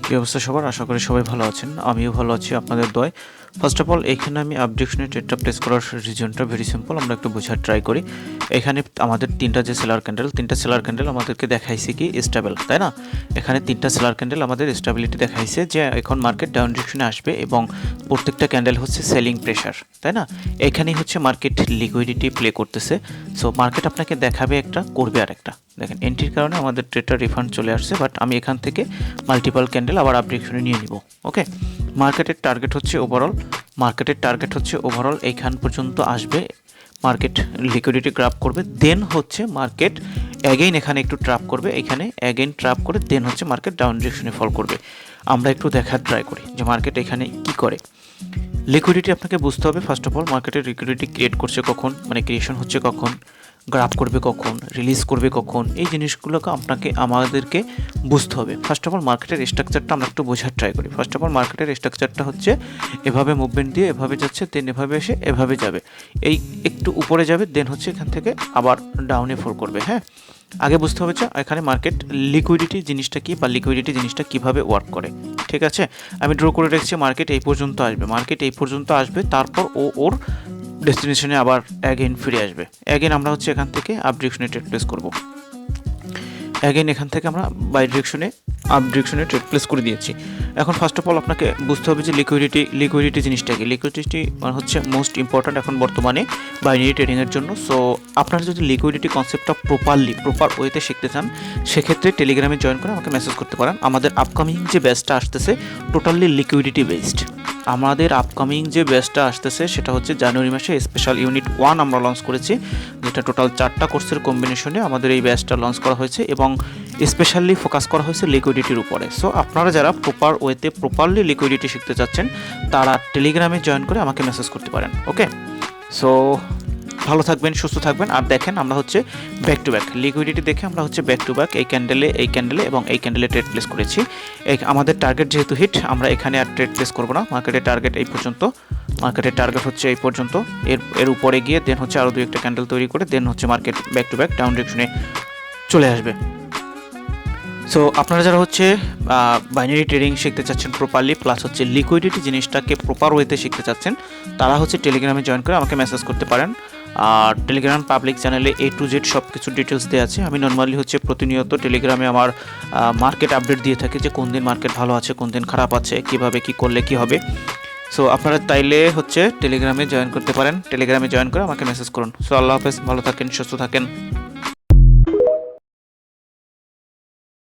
কি অবস্থা সবার? আশা করি সবাই ভালো আছেন, আমিও ভালো আছি আপনাদের দোয়ায়। ফার্স্ট অফ অল এখানে আমি আপডেশনে ট্রেডটা প্লেস করার রিজনটা ভেরি সিম্পল, আমরা একটু বোঝার ট্রাই করি। এখানে আমাদের তিনটা সেলার ক্যান্ডেল আমাদেরকে দেখাইছে কি স্টেবল, তাই না? এখানে তিনটা সেলার ক্যান্ডেল আমাদের স্টেবিলিটি দেখাইছে যে এখন মার্কেট ডাউন ডিরেকশনে আসবে এবং প্রত্যেকটা ক্যান্ডেল হচ্ছে সেলিং প্রেশার, তাই না? এখানেই হচ্ছে মার্কেট লিকুইডিটি প্লে করতেছে। সো মার্কেট আপনাকে দেখাবে একটা, করবে আর একটা। দেখেন এন্ট্রির কারণে আমাদের ট্রেডটা রিফান্ড চলে আসছে, বাট আমি এখান থেকে মাল্টিপল ক্যান্ডেল আবার আপ ডিরেকশনে নিয়ে নিব। ওকে, মার্কেটের টার্গেট হচ্ছে ওভারঅল এইখান পর্যন্ত আসবে, মার্কেট লিকুইডিটি গ্রাব করবে, দেন হচ্ছে মার্কেট অ্যাগেইন এখানে একটু ট্র্যাপ করবে, এখানে অ্যাগেইন ট্র্যাপ করে দেন হচ্ছে মার্কেট ডাউন ডিরেকশনে ফল করবে। আমরা একটু দেখার ট্রাই করি যে মার্কেট এখানে কি করে। লিকুইডিটি আপনাকে বুঝতে হবে। ফার্স্ট অফ অল মার্কেটের লিকুইডিটি ক্রিয়েট করছে কখন, মানে ক্রিয়েশন হচ্ছে কখন, গ্রাফ করবে কখন, রিলিজ করবে কখন, এই জিনিসগুলোকে আমাদেরকে বুঝতে হবে। ফার্স্ট অফ অল মার্কেটের স্ট্রাকচারটা আমরা একটু বোঝার ট্রাই করি। ফার্স্ট অফ অল মার্কেটের স্ট্রাকচারটা হচ্ছে এভাবে মুভমেন্ট দিয়ে এভাবে যাচ্ছে, দেন এভাবে এসে এভাবে যাবে, এই একটু উপরে যাবে, দেন হচ্ছে এখান থেকে আবার ডাউনে ফল করবে। হ্যাঁ, আগে বুঝতে হবে যে এখানে মার্কেট লিকুইডিটি জিনিসটা কি, বা লিকুইডিটি জিনিসটা কিভাবে ওয়ার্ক করে। ঠিক আছে, আমি ড্র করে রেখেছি মার্কেট এই পর্যন্ত আসবে, তারপর ওর ডেস্টিনেশনে আবার অ্যাগেন ফিরে আসবে। অ্যাগেন আমরা হচ্ছে এখান থেকে আপ ডিরেকশনে ট্রেড প্লেস করব। অ্যাগেন এখান থেকে আমরা বাই ডিরেকশনে আপ ডিরেকশনে ট্রেড প্লেস করে দিয়েছি। এখন ফার্স্ট অফ অল আপনাকে বুঝতে হবে যে লিকুইডিটি জিনিসটা কি। লিকুইডিটি হচ্ছে মোস্ট ইম্পর্ট্যান্ট এখন বর্তমানে বাইনারি ট্রেডিংয়ের জন্য। সো আপনারা যদি লিকুইডিটি কনসেপ্টটা প্রপার ওয়েতে শিখতে চান, সেক্ষেত্রে টেলিগ্রামে জয়েন করে আমাকে মেসেজ করতে পারেন। আমাদের আপকামিং যে ব্যাচটা আসতেছে টোটালি লিকুইডিটি বেসড। সেটা হচ্ছে জানুয়ারি মাসে স্পেশাল ইউনিট 1 আমরা লঞ্চ করেছি, যেটা টোটাল 4টা কোর্সের কম্বিনেশনে আমাদের এই ব্যাচটা লঞ্চ করা হয়েছে এবং স্পেশালি ফোকাস করা হয়েছে লিকুইডিটির উপরে। সো আপনারা যারা প্রপারলি লিকুইডিটি শিখতে চাচ্ছেন, তারা টেলিগ্রামে জয়েন করে আমাকে মেসেজ করতে পারেন। ওকে, সো ভালো থাকবেন, সুস্থ থাকবেন। আর দেখেন আমরা হচ্ছে ব্যাক টু ব্যাক লিকুইডিটি দেখে আমরা হচ্ছে ব্যাক টু ব্যাক এই ক্যান্ডেলে এবং এই ক্যান্ডেলে ট্রেড প্লেস করেছি। আমাদের টার্গেট যেহেতু হিট, আমরা এখানে আর ট্রেড প্লেস করবো না। মার্কেটের টার্গেট হচ্ছে এই পর্যন্ত, এর উপরে গিয়ে দেন হচ্ছে আরও 2-1টা ক্যান্ডেল তৈরি করে দেন হচ্ছে market back to back down ডিরেকশনে চলে আসবে। সো আপনারা যারা হচ্ছে বাইনারি ট্রেডিং শিখতে চাচ্ছেন প্রপারলি, প্লাস হচ্ছে লিকুইডিটি জিনিসটাকে প্রপার ওয়েতে শিখতে চাচ্ছেন, তারা হচ্ছে টেলিগ্রামে জয়েন করে আমাকে মেসেজ করতে পারেন। আর টেলিগ্রাম পাবলিক চ্যানেলে A to Z সব কিছু ডিটেলস দেওয়া আছে। আমি নর্মালি হচ্ছে প্রতিনিয়ত টেলিগ্রামে আমার মার্কেট আপডেট দিয়ে থাকি, যে কোন দিন মার্কেট ভালো আছে, কোন দিন খারাপ আছে, কিভাবে কি করলে কি হবে। সো আপনারা তাইলে হচ্ছে টেলিগ্রামে জয়েন করতে পারেন, টেলিগ্রামে জয়েন করে আমাকে মেসেজ করুন। সো আল্লাহ হাফেজ, ভালো থাকেন, সুস্থ থাকেন।